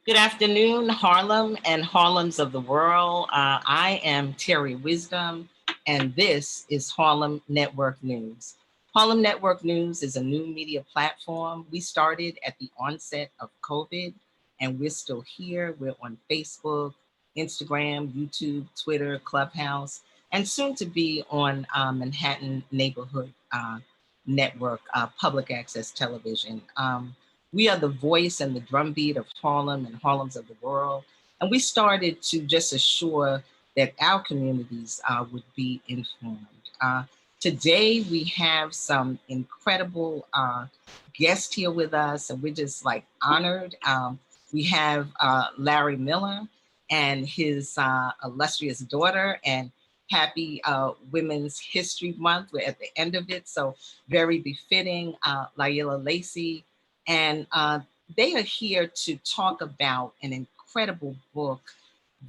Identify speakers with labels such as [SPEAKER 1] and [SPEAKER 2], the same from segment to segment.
[SPEAKER 1] Good afternoon, Harlem and Harlems of the world. I am Terri Wisdom, and this is Harlem Network News. Harlem Network News is a new media platform. We started at the onset of COVID, and we're still here. We're on Facebook, Instagram, YouTube, Twitter, Clubhouse, and soon to be on Manhattan Neighborhood Network, public access television. We are the voice and the drumbeat of Harlem and Harlems of the world. And we started to just assure that our communities would be informed. Today, we have some incredible guests here with us, and we're just like honored. We have Larry Miller and his illustrious daughter, and happy Women's History Month. We're at the end of it, so very befitting. Laila Lacy, and they are here to talk about an incredible book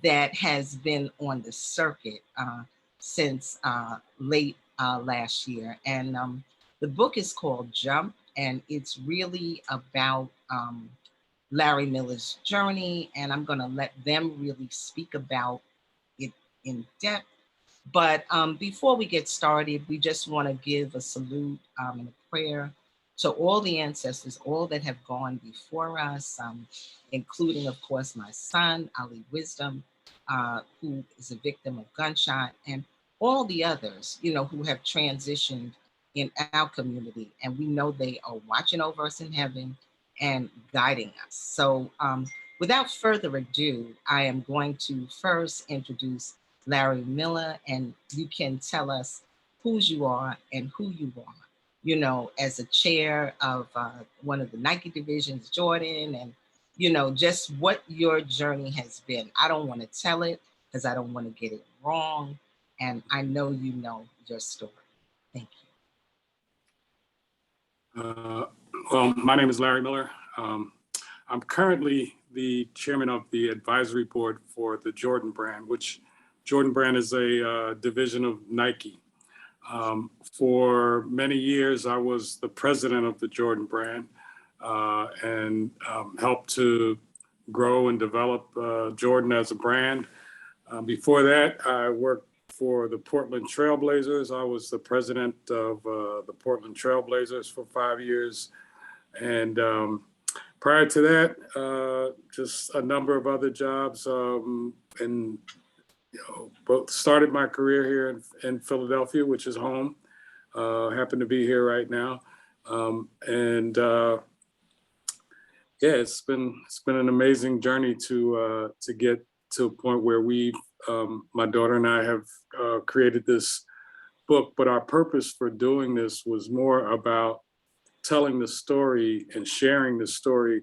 [SPEAKER 1] that has been on the circuit since late last year. And the book is called Jump, and it's really about Larry Miller's journey. And I'm going to let them really speak about it in depth. But before we get started, we just want to give a salute and a prayer to all the ancestors, all that have gone before us, including, of course, my son, Ali Wisdom, who is a victim of gunshot, and all the others, who have transitioned in our community. And we know they are watching over us in heaven and guiding us. So without further ado, I am going to first introduce Larry Miller, and you can tell us whose you are and who you are, as a chair of one of the Nike divisions, Jordan, and, just what your journey has been. I don't want to tell it because I don't want to get it wrong. And I know you know your story. Thank
[SPEAKER 2] you. Well, my name is Larry Miller. I'm currently the chairman of the advisory board for the Jordan brand, which Jordan brand is a division of Nike. For many years, I was the president of the Jordan brand and helped to grow and develop Jordan as a brand. Before that, I worked for the Portland Trail Blazers. I was the president of the Portland Trail Blazers for 5 years. And prior to that, just a number of other jobs and both started my career here in Philadelphia, which is home. Happen to be here right now, yeah, it's been an amazing journey to get to a point where my daughter and I have created this book. But our purpose for doing this was more about telling the story and sharing the story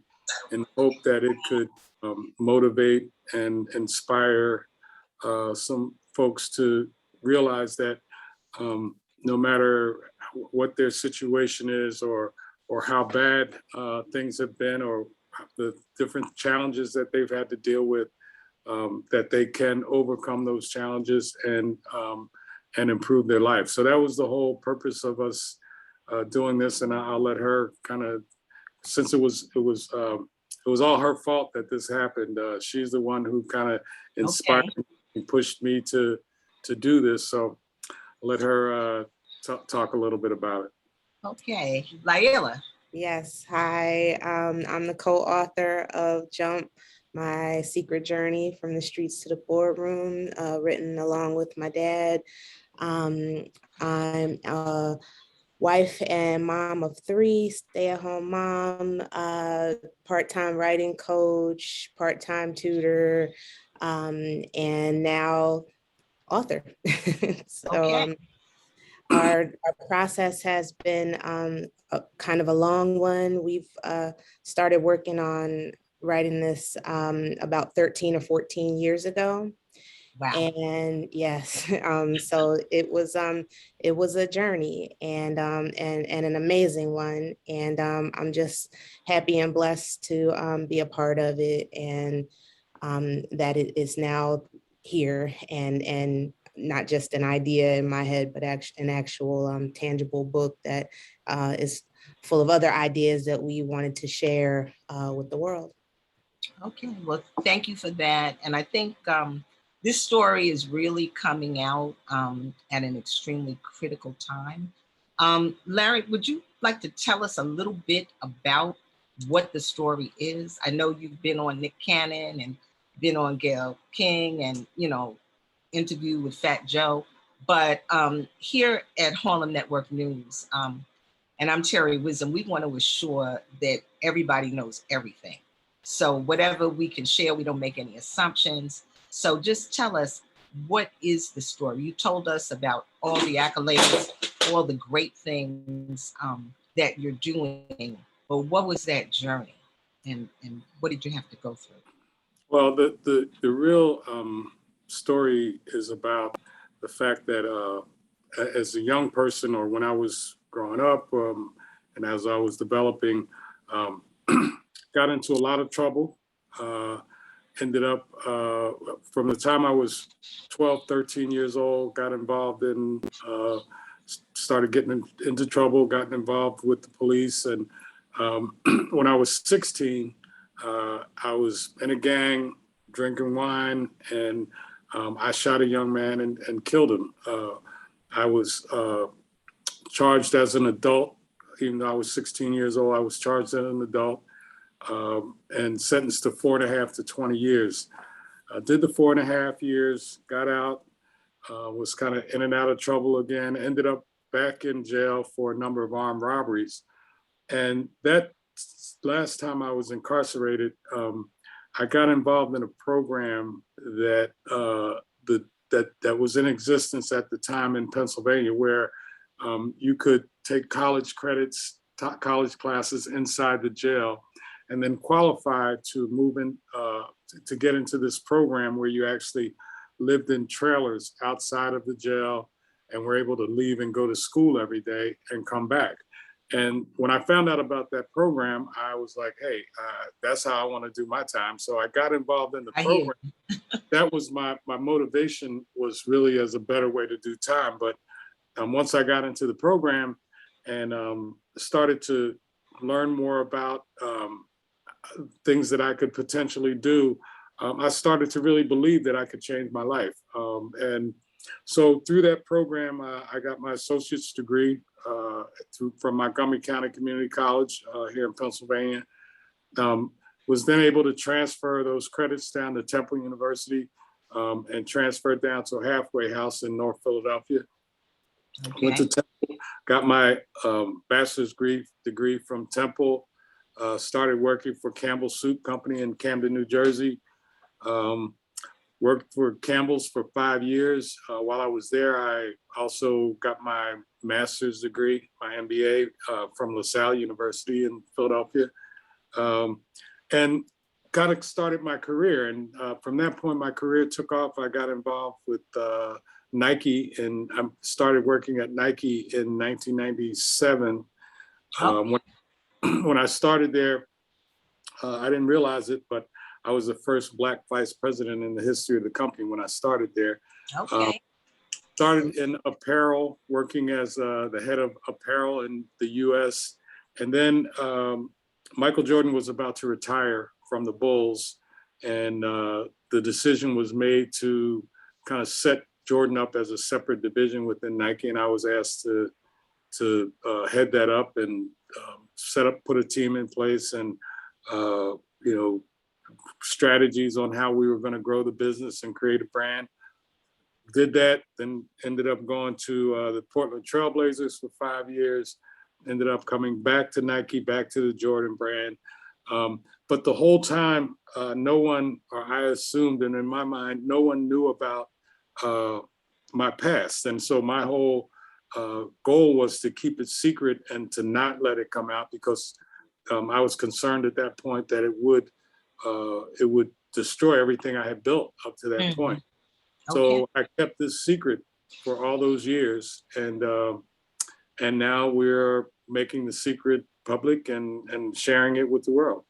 [SPEAKER 2] in hope that it could motivate and inspire some folks to realize that no matter what their situation is or how bad things have been or the different challenges that they've had to deal with, that they can overcome those challenges and improve their life. So that was the whole purpose of us doing this. And I'll let her kind of, since it was all her fault that this happened. She's the one who kind of inspired me and pushed me to do this. So I'll let her talk a little bit about it.
[SPEAKER 1] Okay, Laila.
[SPEAKER 3] Yes, hi. I'm the co-author of Jump, My Secret Journey from the Streets to the Boardroom, written along with my dad. I'm a wife and mom of 3, stay-at-home mom, part-time writing coach, part-time tutor, and now author. So our process has been kind of a long one. We've started working on writing this about 13 or 14 years ago.
[SPEAKER 1] Wow.
[SPEAKER 3] And yes, so it was a journey and an amazing one. And I'm just happy and blessed to be a part of it, and that it is now here and not just an idea in my head, but an actual tangible book that is full of other ideas that we wanted to share with the world.
[SPEAKER 1] Okay, well, thank you for that. And I think this story is really coming out at an extremely critical time. Larry, would you like to tell us a little bit about what the story is? I know you've been on Nick Cannon and been on Gayle King and, interview with Fat Joe, but here at Harlem Network News, and I'm Terri Wisdom, we want to assure that everybody knows everything. So whatever we can share, we don't make any assumptions. So just tell us, what is the story? You told us about all the accolades, all the great things that you're doing, but what was that journey? And what did you have to go through?
[SPEAKER 2] Well, the real story is about the fact that as a young person, or when I was growing up, and as I was developing, got into a lot of trouble. Ended up, from the time I was 12, 13 years old, got involved in, started getting into trouble, got involved with the police. And when I was 16, I was in a gang, drinking wine, and I shot a young man and killed him. I was charged as an adult, even though I was 16 years old. I was charged as an adult and sentenced to 4.5 to 20 years. Did the 4.5 years, got out, was kind of in and out of trouble again, ended up back in jail for a number of armed robberies. And that last time I was incarcerated, I got involved in a program that that was in existence at the time in Pennsylvania, where you could take college credits, college classes inside the jail, and then qualify to move in, to get into this program where you actually lived in trailers outside of the jail and were able to leave and go to school every day and come back. And when I found out about that program, I was like, hey, that's how I want to do my time. So I got involved in the program. That was my motivation, was really as a better way to do time. But once I got into the program and started to learn more about things that I could potentially do, I started to really believe that I could change my life. And so through that program, I got my associate's degree from Montgomery County Community College here in Pennsylvania. Was then able to transfer those credits down to Temple University and transferred down to a halfway house in North Philadelphia. Okay. Went to Temple, got my bachelor's degree from Temple, started working for Campbell's Soup Company in Camden, New Jersey. Worked for Campbell's for 5 years. While I was there, I also got my master's degree, my MBA from LaSalle University in Philadelphia, and kind of started my career. And from that point, my career took off. I got involved with Nike, and I started working at Nike in 1997. When I started there, I didn't realize it, but I was the first Black vice president in the history of the company when I started there.
[SPEAKER 1] Okay.
[SPEAKER 2] Started in apparel, working as the head of apparel in the US. And then Michael Jordan was about to retire from the Bulls. And the decision was made to kind of set Jordan up as a separate division within Nike. And I was asked to head that up and put a team in place and, strategies on how we were going to grow the business and create a brand. Did that, then ended up going to the Portland Trail Blazers for 5 years, ended up coming back to Nike, back to the Jordan brand. But the whole time, no one, or I assumed, and in my mind, no one knew about my past. And so my whole goal was to keep it secret and to not let it come out, because I was concerned at that point that it would destroy everything I had built up to that point. So I kept this secret for all those years, and now we're making the secret public and sharing it with the world.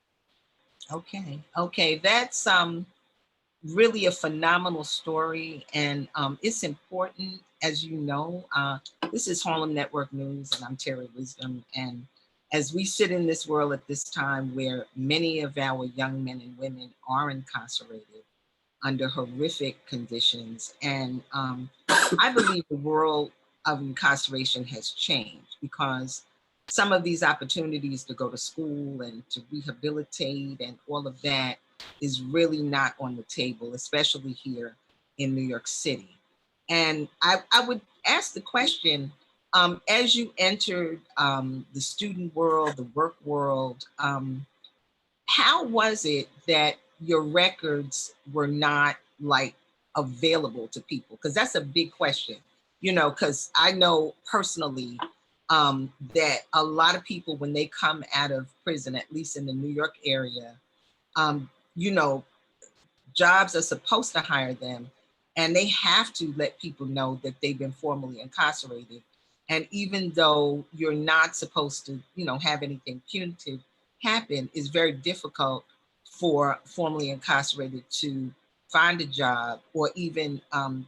[SPEAKER 2] Okay, that's really a phenomenal story, and it's important, as you know. This is Harlem Network News, and I'm Terri Wisdom, and
[SPEAKER 1] as we sit in this world at this time where many of our young men and women are incarcerated under horrific conditions. And I believe the world of incarceration has changed because some of these opportunities to go to school and to rehabilitate and all of that is really not on the table, especially here in New York City. And I would ask the question, as you entered the student world, the work world, how was it that your records were not like available to people? Because that's a big question, you know, because I know personally that a lot of people, when they come out of prison, at least in the New York area, you know, jobs are supposed to hire them and they have to let people know that they've been formally incarcerated. And even though you're not supposed to, you know, have anything punitive happen, it's very difficult for formerly incarcerated to find a job or even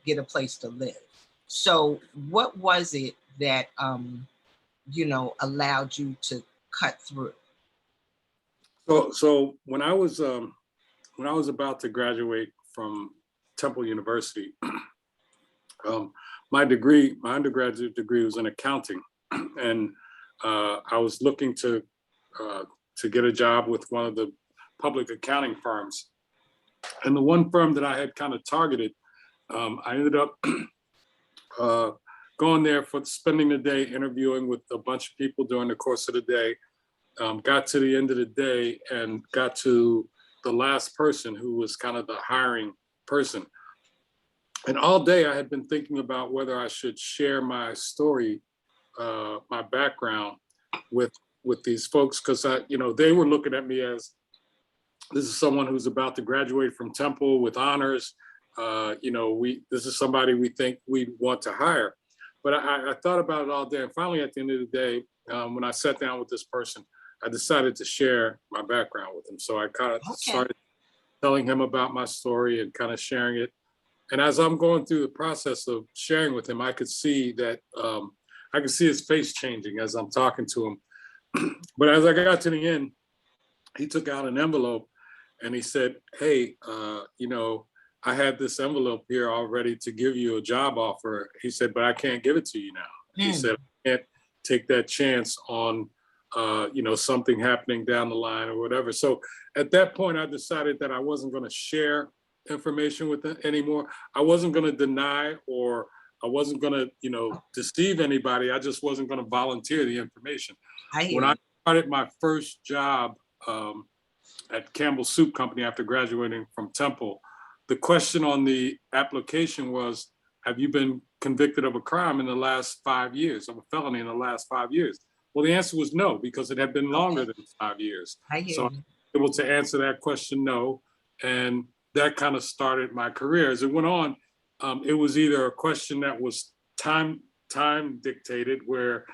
[SPEAKER 1] get a place to live. So what was it that, you know, allowed you to cut through?
[SPEAKER 2] So when I was about to graduate from Temple University, my undergraduate degree was in accounting, and I was looking to get a job with one of the public accounting firms. And the one firm that I had kind of targeted, I ended up going there for spending the day interviewing with a bunch of people during the course of the day. Got to the end of the day and got to the last person who was kind of the hiring person. And all day I had been thinking about whether I should share my story, my background with these folks, because they were looking at me as, this is someone who's about to graduate from Temple with honors. This is somebody we think we want to hire. But I thought about it all day. And finally, at the end of the day, when I sat down with this person, I decided to share my background with him. So I kind of started telling him about my story and kind of sharing it. And as I'm going through the process of sharing with him, I could see that, I could see his face changing as I'm talking to him. But as I got to the end, he took out an envelope and he said, hey, I had this envelope here already to give you a job offer. He said, but I can't give it to you now. He said, I can't take that chance on, something happening down the line or whatever. So at that point, I decided that I wasn't going to share information with them anymore. I wasn't going to deny, or I wasn't going to, deceive anybody. I just wasn't going to volunteer the information. When I started my first job at Campbell Soup Company after graduating from Temple, the question on the application was, have you been convicted of a crime in the last 5 years, of a felony in the last 5 years? Well, the answer was no, because it had been longer than 5 years. So I was able to answer that question no. And that kind of started my career. As it went on, it was either a question that was time dictated, where,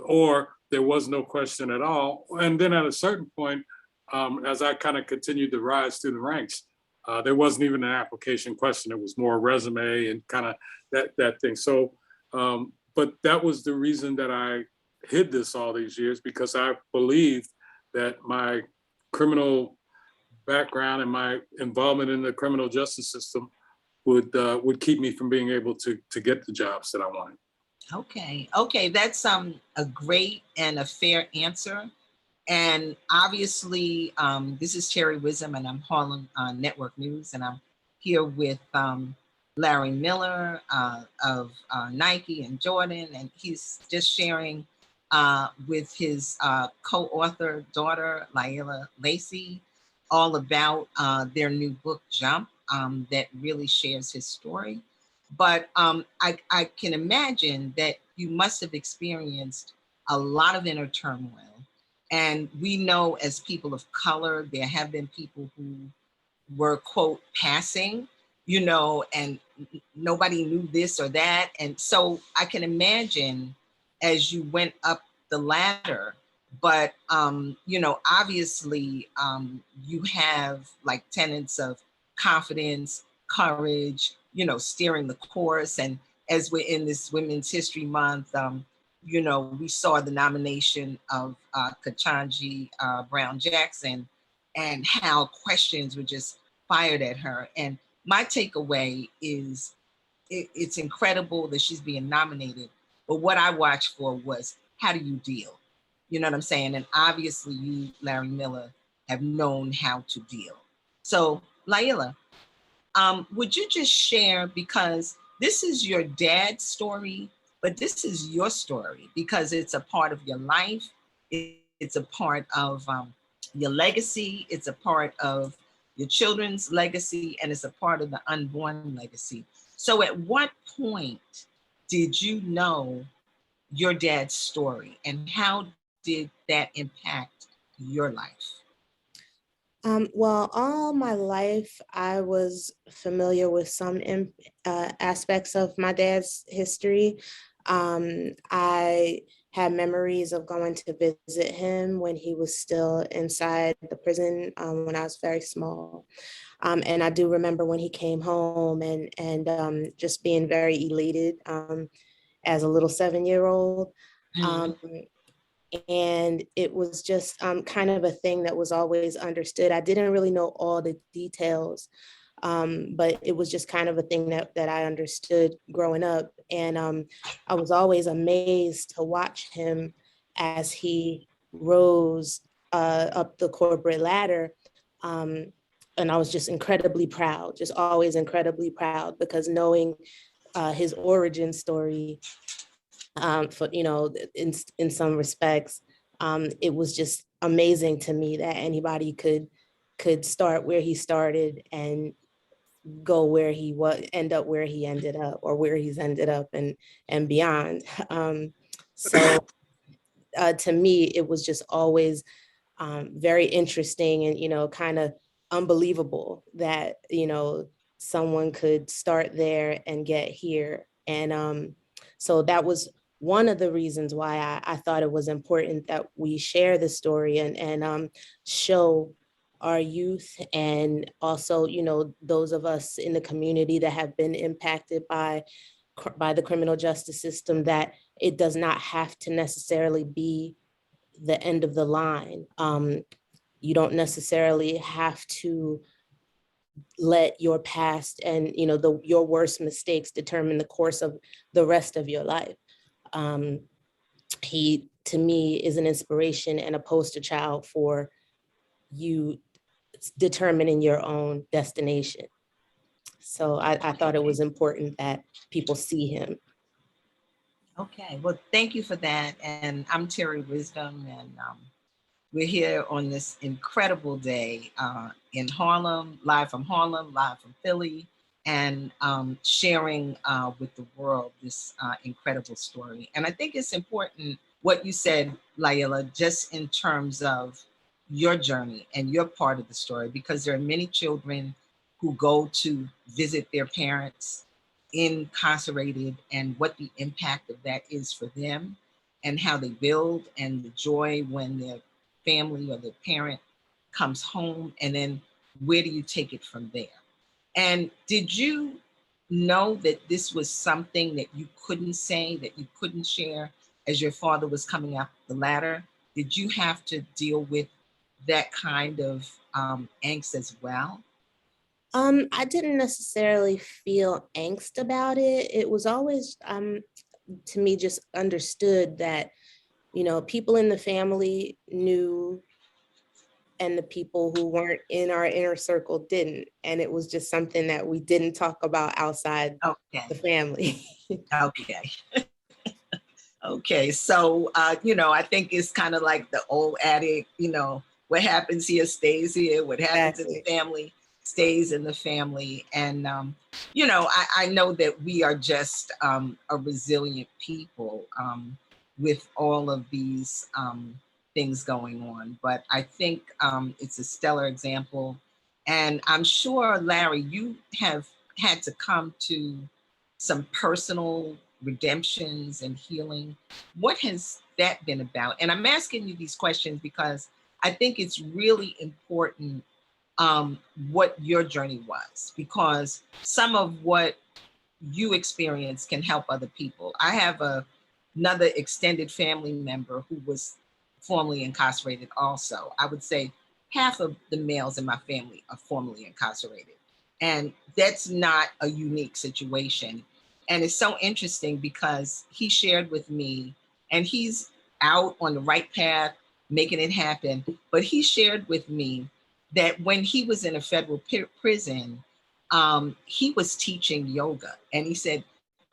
[SPEAKER 2] or there was no question at all. And then at a certain point, as I kind of continued to rise through the ranks, there wasn't even an application question. It was more a resume and kind of that thing. So, but that was the reason that I hid this all these years, because I believed that my criminal background and my involvement in the criminal justice system would keep me from being able to get the jobs that I wanted.
[SPEAKER 1] Okay, that's a great and a fair answer. And obviously, this is Terri Wisdom, and I'm Harlem Network News, and I'm here with Larry Miller of Nike and Jordan, and he's just sharing with his co-author daughter, Laila Lacy, all about their new book, Jump, that really shares his story. But I can imagine that you must have experienced a lot of inner turmoil. And we know, as people of color, there have been people who were, quote, passing, and nobody knew this or that. And so I can imagine as you went up the ladder, but, obviously you have like tenets of confidence, courage, steering the course. And as we're in this Women's History Month, you know, we saw the nomination of Ketanji Brown Jackson and how questions were just fired at her. And my takeaway is it's incredible that she's being nominated. But what I watched for was, how do you deal? You know what I'm saying? And obviously you, Larry Miller, have known how to deal. So Laila, would you just share, because this is your dad's story, but this is your story because it's a part of your life. It's a part of your legacy. It's a part of your children's legacy, and it's a part of the unborn legacy. So at what point did you know your dad's story, and how did that impact your life?
[SPEAKER 3] Well, all my life, I was familiar with some aspects of my dad's history. I had memories of going to visit him when he was still inside the prison when I was very small. And I do remember when he came home and just being very elated as a little 7-year-old. And it was just kind of a thing that was always understood. I didn't really know all the details, but it was just kind of a thing that I understood growing up. And I was always amazed to watch him as he rose up the corporate ladder. And I was just incredibly proud, just always incredibly proud, because knowing his origin story, for, you know, in some respects, it was just amazing to me that anybody could start where he started and go where he was, end up where he ended up, or where he's ended up and beyond. So to me, it was just always very interesting and, you know, kind of unbelievable that, you know, someone could start there and get here. And so that was one of the reasons why I thought it was important that we share the story and show our youth, and also, you know, those of us in the community that have been impacted by the criminal justice system, that it does not have to necessarily be the end of the line. You don't necessarily have to let your past and, you know, your worst mistakes determine the course of the rest of your life. He, to me, is an inspiration and a poster child for you determining your own destination. So I thought it was important that people see him.
[SPEAKER 1] Okay, well, thank you for that. And I'm Terri Wisdom, and we're here on this incredible day in Harlem, live from Philly, and sharing with the world this incredible story. And I think it's important what you said, Laila, just in terms of your journey and your part of the story, because there are many children who go to visit their parents incarcerated, and what the impact of that is for them, and how they build, and the joy when their family or their parent comes home, and then where do you take it from there? And did you know that this was something that you couldn't say, that you couldn't share as your father was coming up the ladder? Did you have to deal with that kind of angst as well?
[SPEAKER 3] I didn't necessarily feel angst about it. It was always, to me, just understood that, you know, people in the family knew, and the people who weren't in our inner circle didn't. And it was just something that we didn't talk about outside the family.
[SPEAKER 1] Okay. Okay. So, you know, I think it's kind of like the old adage, you know, what happens here stays here. What happens in the family stays in the family. And, you know, I know that we are just a resilient people with all of these things going on. But I think it's a stellar example. And I'm sure, Larry, you have had to come to some personal redemptions and healing. What has that been about? And I'm asking you these questions because I think it's really important what your journey was, because some of what you experience can help other people. I have a another extended family member who was formerly incarcerated also. I would say half of the males in my family are formerly incarcerated. And that's not a unique situation. And it's so interesting because he shared with me, and he's out on the right path, making it happen. But he shared with me that when he was in a federal prison, he was teaching yoga. And he said,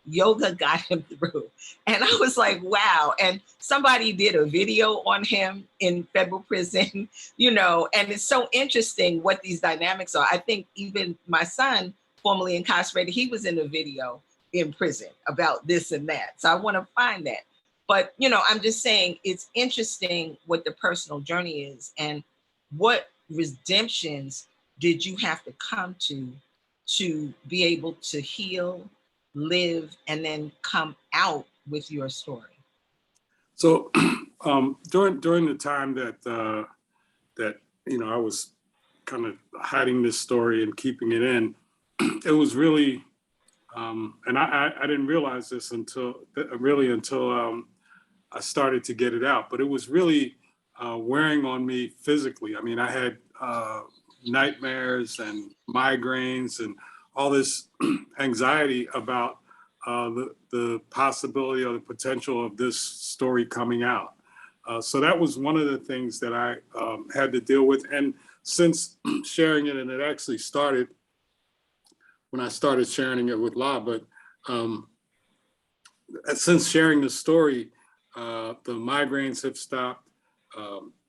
[SPEAKER 1] yoga got him through. And I was like, wow. And somebody did a video on him in federal prison, and it's so interesting what these dynamics are. I think even my son, formerly incarcerated, he was in a video in prison about this and that. So I want to find that. But, I'm just saying it's interesting what the personal journey is and what redemptions did you have to come to be able to heal, live, and then come out with your story?
[SPEAKER 2] So during the time that I was kind of hiding this story and keeping it in, it was really, and I didn't realize this until I started to get it out, but it was really wearing on me physically. I mean, I had nightmares and migraines and all this anxiety about the possibility or the potential of this story coming out. So that was one of the things that I had to deal with. And since sharing it, and it actually started when I started sharing it with La, but since sharing the story, the migraines have stopped,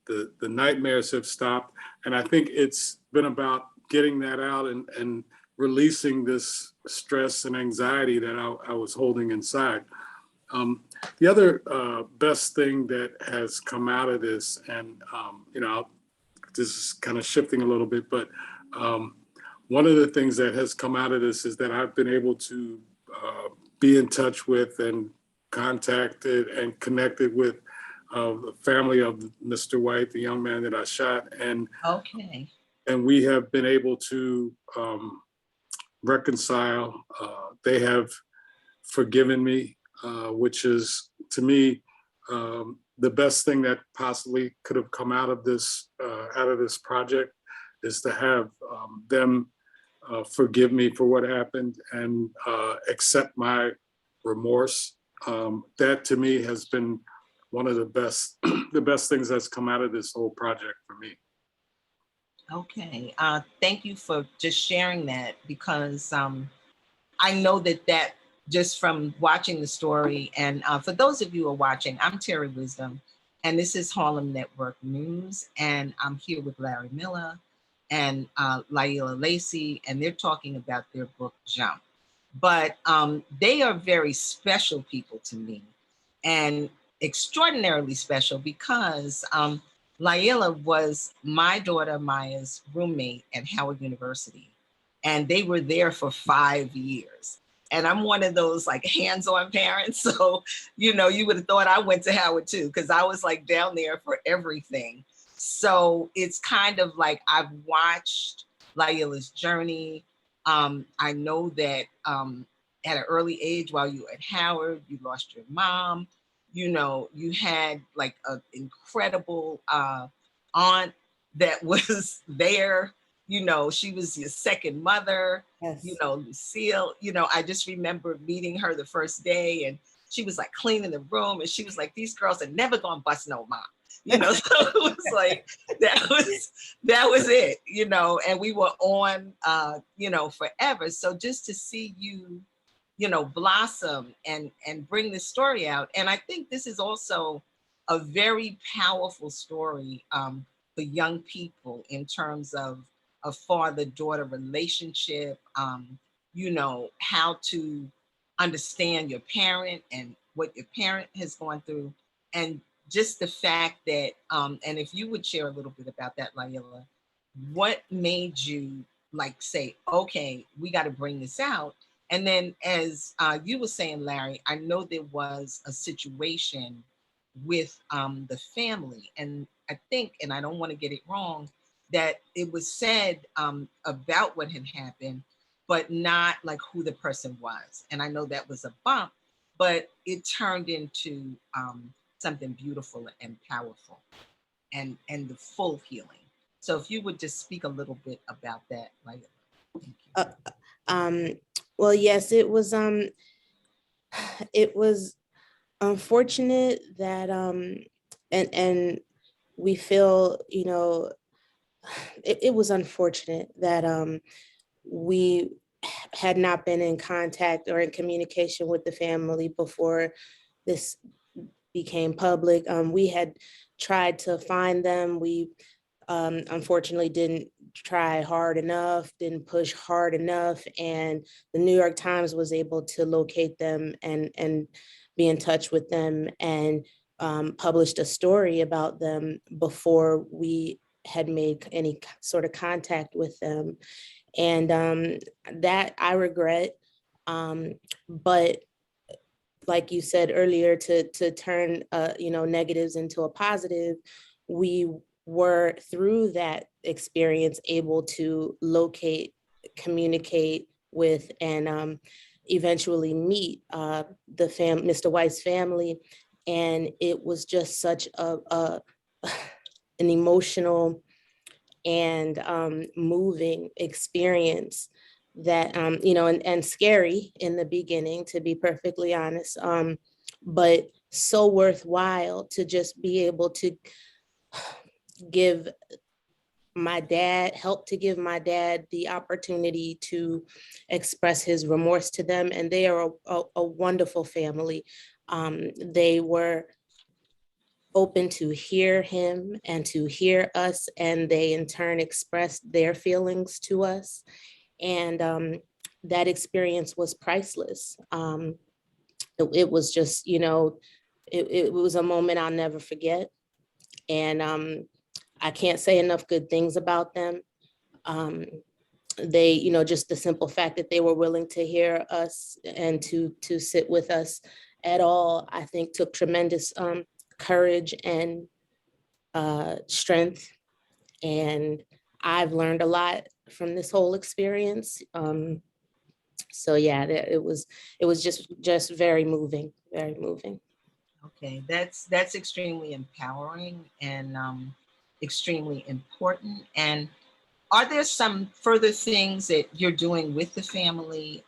[SPEAKER 2] the nightmares have stopped. And I think it's been about getting that out and releasing this stress and anxiety that I was holding inside. The other best thing that has come out of this, and this is kind of shifting a little bit, but one of the things that has come out of this is that I've been able to be in touch with and contacted and connected with the family of Mr. White, the young man that I shot, and
[SPEAKER 1] okay,
[SPEAKER 2] and we have been able to reconcile. They have forgiven me, which is, to me, the best thing that possibly could have come out of this project, is to have them forgive me for what happened and accept my remorse. That to me has been one of the best things that's come out of this whole project for me.
[SPEAKER 1] Okay. Thank you for just sharing that, because I know that just from watching the story, and for those of you who are watching, I'm Terri Wisdom, and this is Harlem Network News, and I'm here with Larry Miller and Laila Lacy, and they're talking about their book, Jump. But they are very special people to me, and extraordinarily special because Laila was my daughter Maya's roommate at Howard University, and they were there for 5 years. And I'm one of those like hands-on parents. So, you would have thought I went to Howard too, because I was like down there for everything. So it's kind of like I've watched Laila's journey. I know that at an early age, while you were at Howard, you lost your mom. You had like an incredible aunt that was there. She was your second mother.
[SPEAKER 3] Yes.
[SPEAKER 1] Lucille, I just remember meeting her the first day, and she was like cleaning the room, and she was like, these girls are never gonna bust no mom. So it was like, that was it, and we were on, forever. So just to see you, blossom and bring this story out. And I think this is also a very powerful story for young people in terms of a father-daughter relationship, how to understand your parent and what your parent has gone through. And just the fact that, and if you would share a little bit about that, Laila, what made you like say, okay, we got to bring this out? And then as you were saying, Larry, I know there was a situation with the family. And I think, and I don't want to get it wrong, that it was said about what had happened, but not like who the person was. And I know that was a bump. but it turned into something beautiful and powerful, and the full healing. So if you would just speak a little bit about that, like, thank you.
[SPEAKER 3] Well, yes, it was unfortunate that and we feel, you know, it was unfortunate that we had not been in contact or in communication with the family before this became public. We had tried to find them. We unfortunately didn't try hard enough, didn't push hard enough. And the New York Times was able to locate them and be in touch with them, and published a story about them before we had made any sort of contact with them. And that I regret. But like you said earlier, to turn you know, negatives into a positive, we were through that experience able to locate, communicate with, and eventually meet Mr. White's family. And it was just such an emotional and moving experience that, you know, and scary in the beginning, to be perfectly honest, but so worthwhile to just be able to give help to give my dad the opportunity to express his remorse to them. And they are a wonderful family. They were open to hear him and to hear us, and they in turn expressed their feelings to us. And that experience was priceless. It was just, you know, it was a moment I'll never forget. And I can't say enough good things about them. They, you know, just the simple fact that they were willing to hear us and to sit with us at all, I think took tremendous courage and strength. And I've learned a lot from this whole experience. So yeah, it was just very moving, very moving.
[SPEAKER 1] Okay, that's extremely empowering and extremely important. And are there some further things that you're doing with the family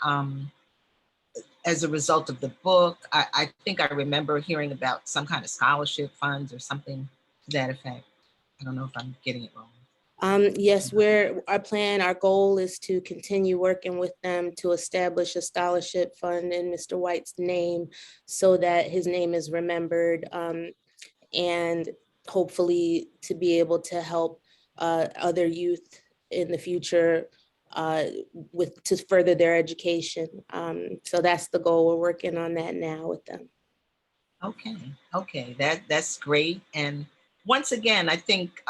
[SPEAKER 1] as a result of the book? I think I remember hearing about some kind of scholarship funds or something to that effect. I don't know if I'm getting it wrong.
[SPEAKER 3] Yes, our goal is to continue working with them to establish a scholarship fund in Mr. White's name so that his name is remembered, and hopefully to be able to help other youth in the future to further their education. So that's the goal. We're working on that now with them.
[SPEAKER 1] Okay, that's great. And once again, I think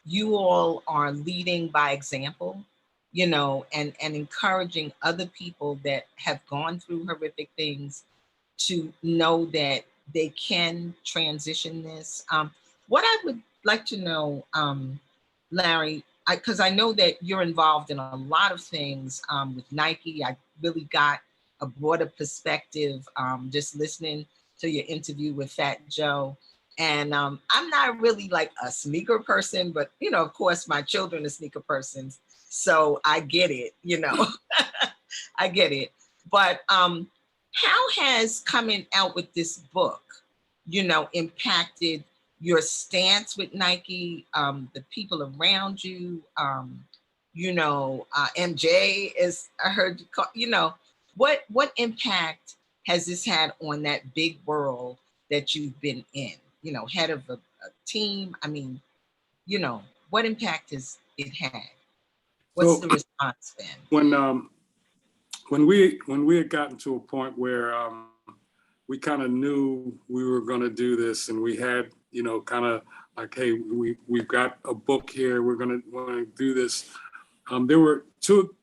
[SPEAKER 1] you all are leading by example, you know, and encouraging other people that have gone through horrific things to know that they can transition this. What I would like to know, Larry, because I know that you're involved in a lot of things with Nike. I really got a broader perspective just listening to your interview with Fat Joe. And I'm not really like a sneaker person, but you know, of course, my children are sneaker persons, so I get it. You know, I get it. But how has coming out with this book, you know, impacted your stance with Nike, the people around you, you know, MJ, as I heard you call, you know, what impact has this had on that big world that you've been in? You know, head of a team. I mean, you know, what impact has it had? What's the response been?
[SPEAKER 2] When we had gotten to a point where we kind of knew we were going to do this, and we had, you know, kind of like, hey, we've got a book here, we're going to do this. There were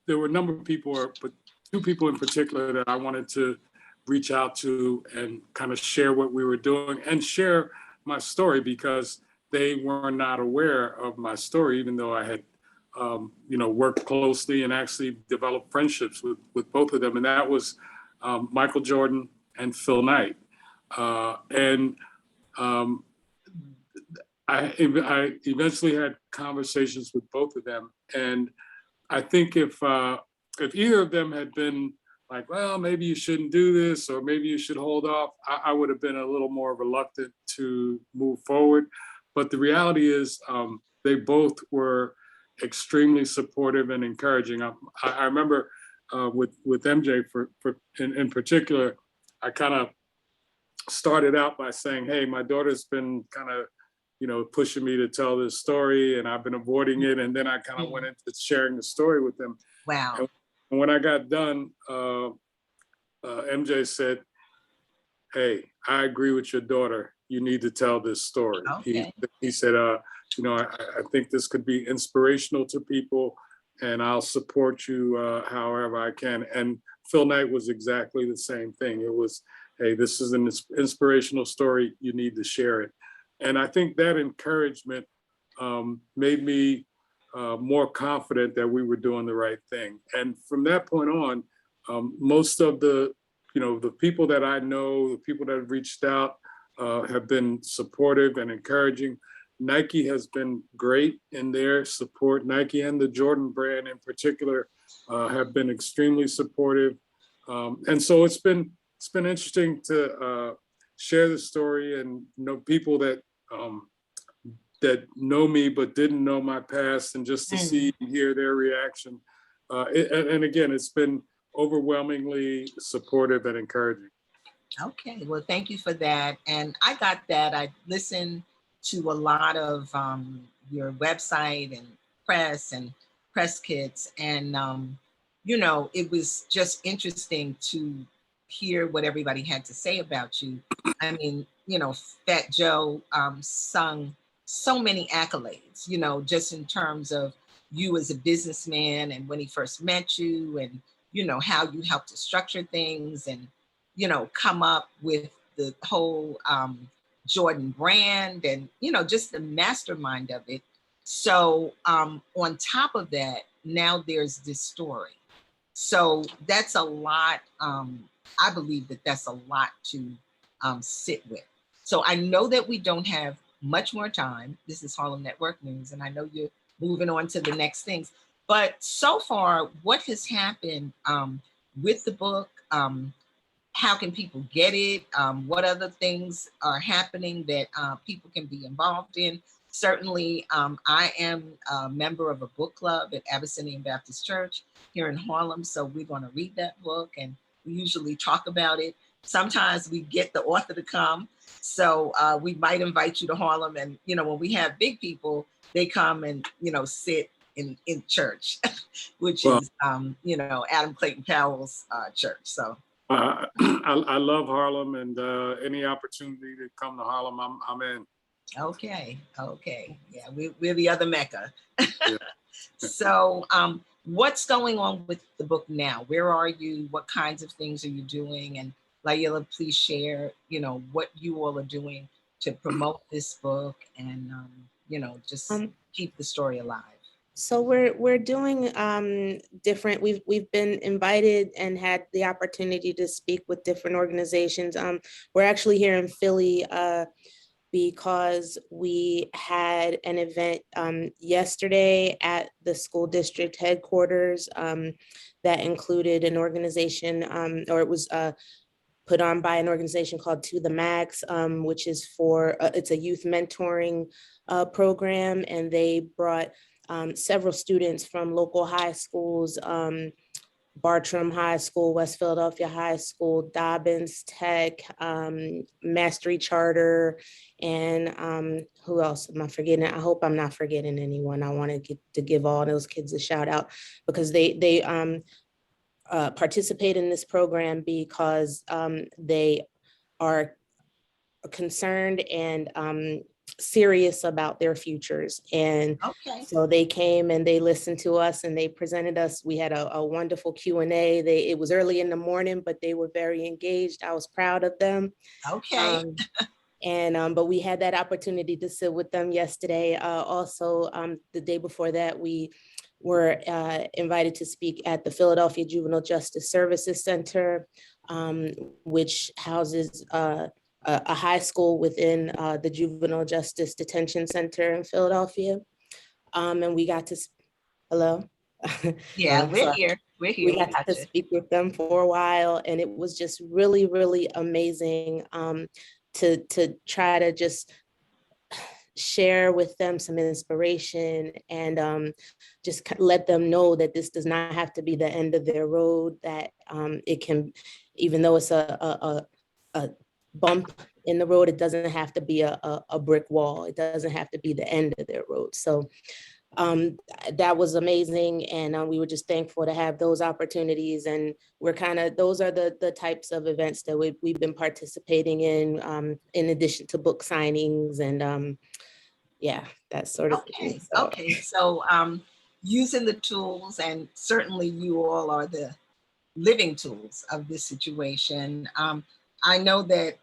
[SPEAKER 2] a number of people, but two people in particular that I wanted to reach out to and kind of share what we were doing and share my story, because they were not aware of my story, even though I had you know, worked closely and actually developed friendships with both of them. And that was Michael Jordan and Phil Knight. And I eventually had conversations with both of them, and I think if either of them had been like, well, maybe you shouldn't do this, or maybe you should hold off, I would have been a little more reluctant to move forward. But the reality is, they both were extremely supportive and encouraging. I remember with MJ in particular, I kind of started out by saying, hey, my daughter's been kind of, pushing me to tell this story, and I've been avoiding it. And then I kind of went into sharing the story with them.
[SPEAKER 1] Wow.
[SPEAKER 2] And when I got done, MJ said, hey, I agree with your daughter. You need to tell this story.
[SPEAKER 1] Okay.
[SPEAKER 2] He said, I think this could be inspirational to people, and I'll support you however I can. And Phil Knight was exactly the same thing. It was, hey, this is an inspirational story. You need to share it. And I think that encouragement made me more confident that we were doing the right thing. And from that point on, most of the people that I know, the people that have reached out have been supportive and encouraging. Nike has been great in their support. Nike and the Jordan brand in particular have been extremely supportive. And so it's been interesting to share the story and know people that know me but didn't know my past, and just to see and hear their reaction. And again, it's been overwhelmingly supportive and encouraging.
[SPEAKER 1] Okay, well, thank you for that. And I got that. I listened to a lot of your website and press kits, and it was just interesting to hear what everybody had to say about you. I mean, Fat Joe sung so many accolades, just in terms of you as a businessman and when he first met you, and how you helped to structure things and come up with the whole Jordan brand, and just the mastermind of it. So on top of that, now there's this story. So that's a lot. I believe that that's a lot to sit with. So I know that we don't have much more time. This is Harlem Network News, and I know you're moving on to the next things. But so far, what has happened with the book? How can people get it? What other things are happening that people can be involved in? Certainly, I am a member of a book club at Abyssinian Baptist Church here in Harlem. So we're going to read that book, and we usually talk about it. Sometimes we get the author to come. So we might invite you to Harlem. And, when we have big people, they come and, sit in church, which is, Adam Clayton Powell's church. So.
[SPEAKER 2] I love Harlem, and any opportunity to come to Harlem, I'm in.
[SPEAKER 1] Okay. Yeah, we're the other Mecca. Yeah. So what's going on with the book now? Where are you? What kinds of things are you doing? And Laila, please share, what you all are doing to promote this book and, just keep the story alive.
[SPEAKER 3] So we're doing different. We've been invited and had the opportunity to speak with different organizations. We're actually here in Philly because we had an event yesterday at the school district headquarters that included an organization, or it was put on by an organization called To the Max, which is it's a youth mentoring program, and they brought several students from local high schools, Boardroom High School, West Philadelphia High School, Dobbins Tech, Mastery Charter, and who else am I forgetting? I hope I'm not forgetting anyone. I want to give all those kids a shout out, because they participate in this program because they are concerned and serious about their futures. And so they came and they listened to us and they presented us. We had a wonderful Q&A. It was early in the morning, but they were very engaged. I was proud of them. But we had that opportunity to sit with them yesterday. Also, the day before that, we were invited to speak at the Philadelphia Juvenile Justice Services Center, which houses a high school within the Juvenile Justice Detention Center in Philadelphia. And we got to, hello?
[SPEAKER 1] Yeah, we're
[SPEAKER 3] Sorry.
[SPEAKER 1] here. We're here.
[SPEAKER 3] We got to speak with them for a while, and it was just really, really amazing to try to just share with them some inspiration and just let them know that this does not have to be the end of their road, that it can, even though it's a bump in the road, it doesn't have to be a brick wall. It doesn't have to be the end of their road. So that was amazing. And we were just thankful to have those opportunities. And we're those are the types of events that we've been participating in addition to book signings and yeah, that sort of thing. So.
[SPEAKER 1] Okay, so using the tools, and certainly you all are the living tools of this situation. I know that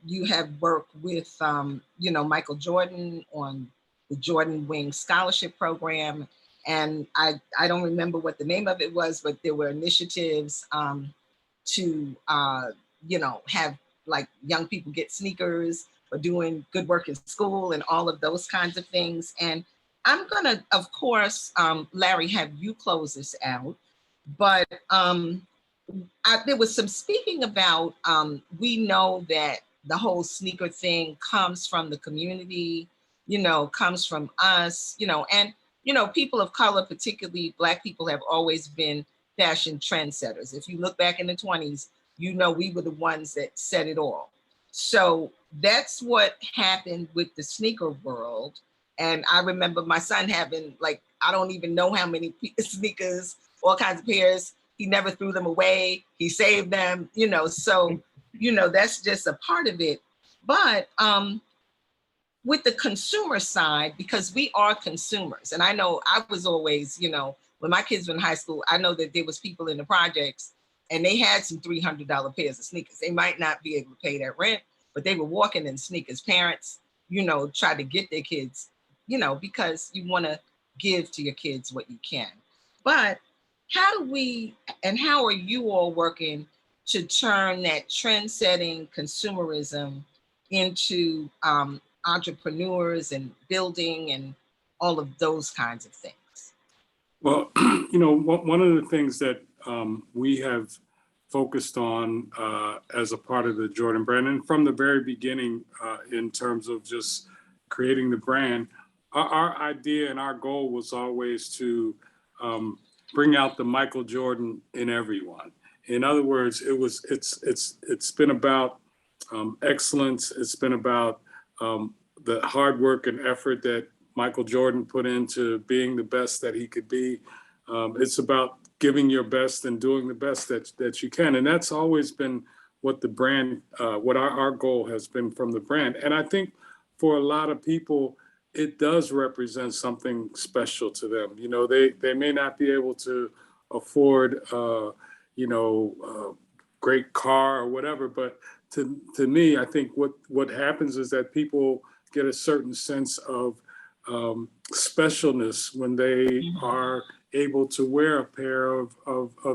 [SPEAKER 1] you have worked with, Michael Jordan on the Jordan Wing Scholarship Program. And I don't remember what the name of it was, but there were initiatives to, have like young people get sneakers or doing good work in school and all of those kinds of things. And I'm gonna, of course, Larry, have you close this out, but there was some speaking about, we know that the whole sneaker thing comes from the community, comes from us, and, people of color, particularly Black people, have always been fashion trendsetters. If you look back in the 20s, we were the ones that set it all. So that's what happened with the sneaker world. And I remember my son having, like, I don't even know how many sneakers, all kinds of pairs. He never threw them away. He saved them, so, that's just a part of it. But with the consumer side, because we are consumers, and I know I was always, when my kids were in high school, I know that there was people in the projects and they had some $300 pairs of sneakers. They might not be able to pay that rent, but they were walking in sneakers. Parents, try to get their kids, because you want to give to your kids what you can. But how are you all working to turn that trend-setting consumerism into entrepreneurs and building and all of those kinds of things?
[SPEAKER 2] Well, one of the things that we have focused on as a part of the Jordan brand, and from the very beginning in terms of just creating the brand, our idea and our goal was always to bring out the Michael Jordan in everyone. In other words, it's been about excellence. It's been about the hard work and effort that Michael Jordan put into being the best that he could be. It's about giving your best and doing the best that you can. And that's always been what the brand, what our goal has been from the brand. And I think for a lot of people, it does represent something special to them. They may not be able to afford, great car or whatever, but to me, I think what happens is that people get a certain sense of specialness when they are able to wear a pair of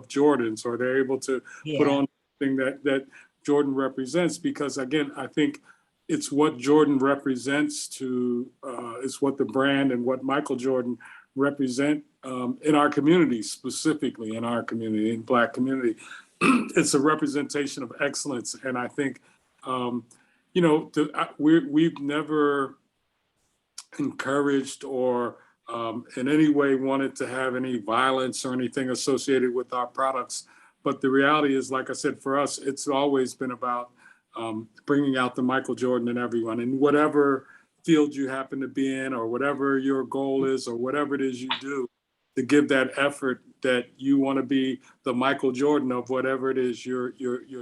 [SPEAKER 2] Jordans, or they're able to put on something that Jordan represents. Because again, I think it's what Jordan represents it's what the brand and what Michael Jordan represent in our community, specifically in our community, in Black community. It's a representation of excellence. And I think, we've never encouraged or in any way wanted to have any violence or anything associated with our products. But the reality is, like I said, for us, it's always been about bringing out the Michael Jordan in everyone, in whatever field you happen to be in, or whatever your goal is, or whatever it is you do, to give that effort that you want to be the Michael Jordan of whatever it is you're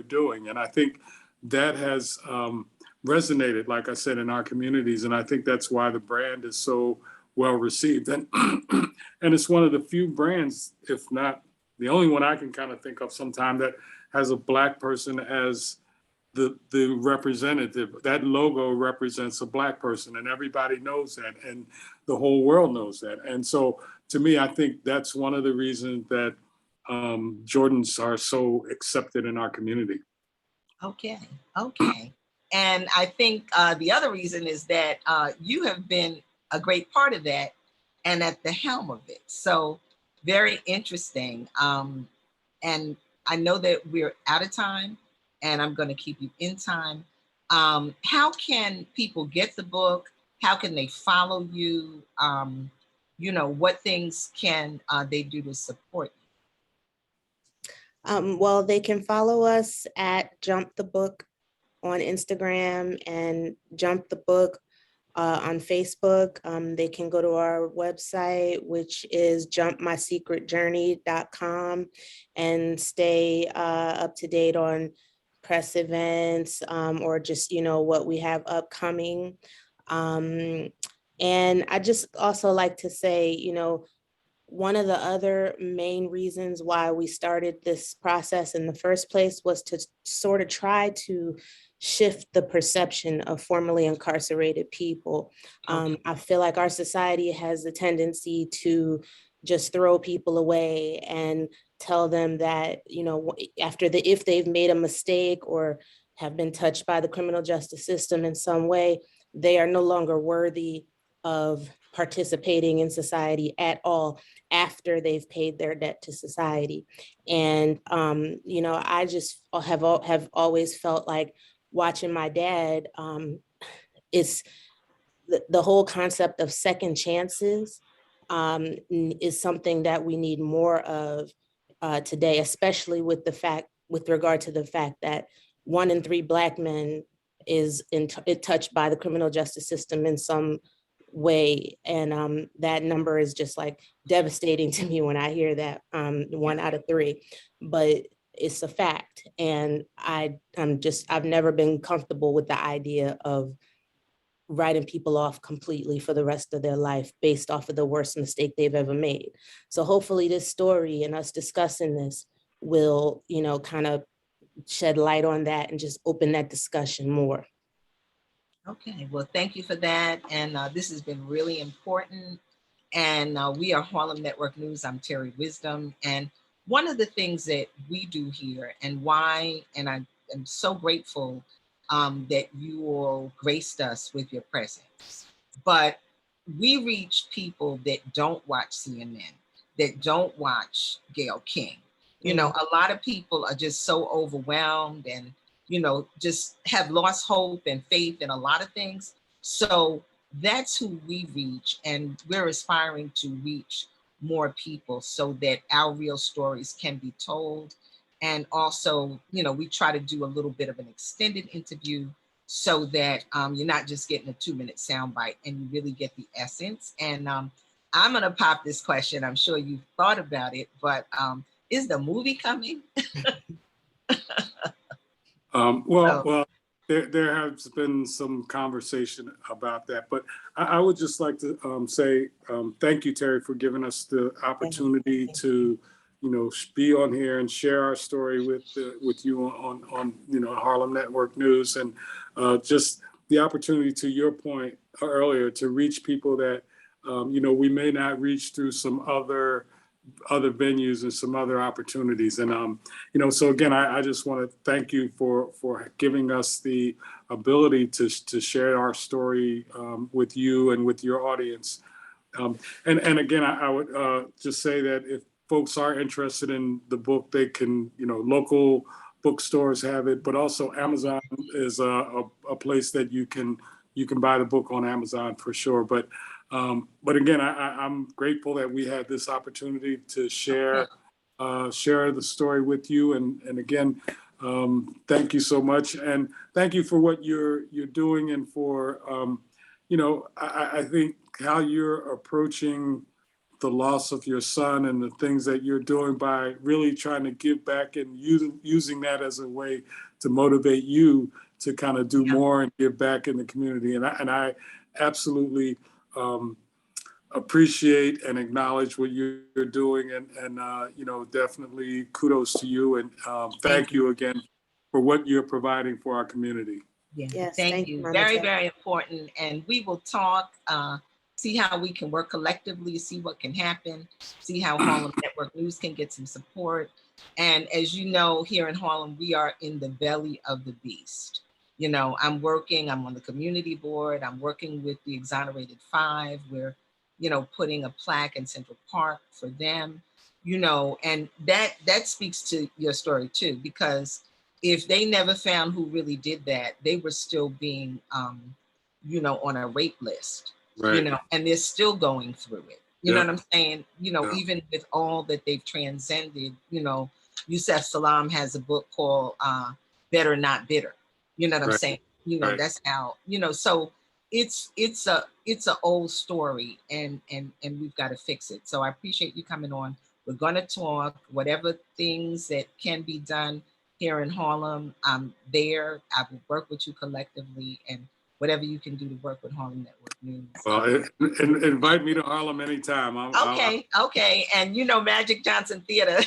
[SPEAKER 2] doing. And I think that has resonated, like I said, in our communities. And I think that's why the brand is so well received. And and it's one of the few brands, if not the only one I can kind of think of sometime, that has a Black person as the representative. That logo represents a Black person, and everybody knows that, and the whole world knows that. And so, to me, I think that's one of the reasons that Jordans are so accepted in our community.
[SPEAKER 1] Okay, okay. And I think the other reason is that you have been a great part of that and at the helm of it. So very interesting. And I know that we're out of time, and I'm going to keep you in time. How can people get the book? How can they follow you? What things can they do to support you?
[SPEAKER 3] Well, they can follow us at Jump the Book on Instagram and Jump the Book on Facebook. They can go to our website, which is jumpmysecretjourney.com, and stay up to date on press events or just, what we have upcoming. And I just also like to say, one of the other main reasons why we started this process in the first place was to sort of try to shift the perception of formerly incarcerated people. I feel like our society has a tendency to just throw people away and tell them that, if they've made a mistake or have been touched by the criminal justice system in some way, they are no longer worthy of participating in society at all after they've paid their debt to society. And, I just have always felt like watching my dad, it's the whole concept of second chances is something that we need more of today, especially with regard to the fact that 1 in 3 Black men is touched by the criminal justice system in some way. And that number is just like devastating to me when I hear that, 1 out of 3, but it's a fact. And I've never been comfortable with the idea of writing people off completely for the rest of their life based off of the worst mistake they've ever made. So hopefully this story and us discussing this will, kind of shed light on that and just open that discussion more.
[SPEAKER 1] Okay, well, thank you for that. And this has been really important. And we are Harlem Network News. I'm Terri Wisdom. And one of the things that we do here and I am so grateful that you all graced us with your presence. But we reach people that don't watch CNN, that don't watch Gayle King. A lot of people are just so overwhelmed and just have lost hope and faith in a lot of things. So that's who we reach. And we're aspiring to reach more people so that our real stories can be told. And also, we try to do a little bit of an extended interview so that you're not just getting a 2-minute soundbite and you really get the essence. And I'm going to pop this question. I'm sure you've thought about it, but is the movie coming?
[SPEAKER 2] Well, there has been some conversation about that, but I would just like to say thank you, Terri, for giving us the opportunity to, be on here and share our story with you on Harlem Network News, and just the opportunity, to your point earlier, to reach people that we may not reach through some other venues and some other opportunities. And, so again, I just want to thank you for giving us the ability to share our story with you and with your audience. And again, I would just say that if folks are interested in the book, they can, local bookstores have it, but also Amazon is a place that you can buy the book on Amazon for sure. But again, I'm grateful that we had this opportunity to share the story with you. And again, thank you so much. And thank you for what you're doing, and for, I think how you're approaching the loss of your son and the things that you're doing by really trying to give back and using that as a way to motivate you to kind of do more and give back in the community. And I absolutely appreciate and acknowledge what you're doing, and definitely kudos to you, and thank you again what you're providing for our community.
[SPEAKER 1] Yeah,
[SPEAKER 3] Yes,
[SPEAKER 1] thank you.
[SPEAKER 3] Mama
[SPEAKER 1] Very,
[SPEAKER 3] Terri.
[SPEAKER 1] very important. And we will talk, see how we can work collectively, see what can happen, see how Harlem Network News can get some support. And as you know, here in Harlem, we are in the belly of the beast. You know, I'm on the community board. I'm working with the Exonerated Five. We're, you know, putting a plaque in Central Park for them, you know, and that speaks to your story too, because if they never found who really did that, they were still being, you know, on a rape list,
[SPEAKER 2] Right.
[SPEAKER 1] you know, and they're still going through it. You know what I'm saying? You know,
[SPEAKER 2] Yeah.
[SPEAKER 1] even with all that they've transcended, you know, Yusef Salam has a book called Better Not Bitter. You know what I'm
[SPEAKER 2] Right.
[SPEAKER 1] saying? You know,
[SPEAKER 2] Right.
[SPEAKER 1] that's how, you know, so it's a old story, and we've got to fix it. So I appreciate you coming on. We're going to talk whatever things that can be done here in Harlem. I'm there. I will work with you collectively, and whatever you can do to work with Harlem Network News.
[SPEAKER 2] Well, invite me to Harlem anytime.
[SPEAKER 1] Okay. And you know, Magic Johnson Theater,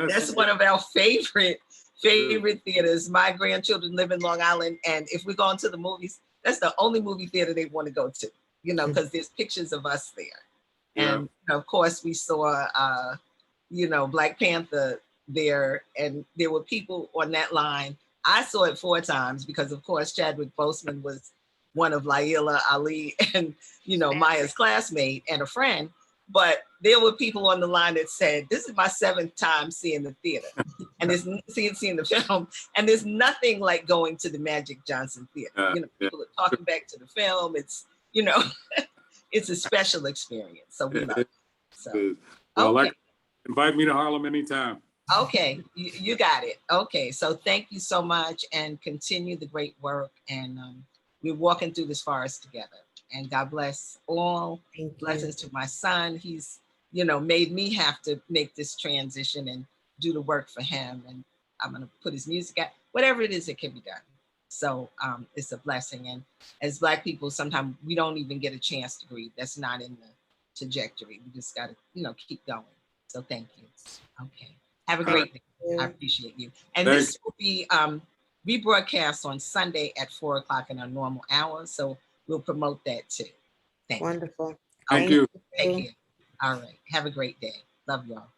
[SPEAKER 1] that's one of our favorite theaters. My grandchildren live in Long Island, and if we're going to the movies, that's the only movie theater they want to go to, you know, because there's pictures of us there.
[SPEAKER 2] Yeah.
[SPEAKER 1] And of course, we saw, you know, Black Panther there, and there were people on that line. I saw it 4 times because, of course, Chadwick Boseman was one of Laila, Ali, and, you know, Maya's classmate and a friend. But there were people on the line that said, this is my 7th time seeing the theater and seeing the film. And there's nothing like going to the Magic Johnson Theater. You know, people are talking back to the film. It's, you know, it's a special experience. So we love it. So,
[SPEAKER 2] well,
[SPEAKER 1] okay.
[SPEAKER 2] Invite me to Harlem anytime.
[SPEAKER 1] Okay, you got it. Okay, so thank you so much, and continue the great work. And we're walking through this forest together. And God bless all. Blessings to my son. He's, you know, made me have to make this transition and do the work for him. And I'm gonna put his music out, whatever it is that can be done. So it's a blessing. And as Black people, sometimes we don't even get a chance to grieve. That's not in the trajectory. We just gotta, you know, keep going. So thank you. Okay. Have a great day. I appreciate you. And this will be rebroadcast on Sunday at 4 o'clock in our normal hours. So we'll promote that too. Thank you.
[SPEAKER 3] Wonderful.
[SPEAKER 2] Thank you.
[SPEAKER 1] Take care. All right. Have a great day. Love y'all.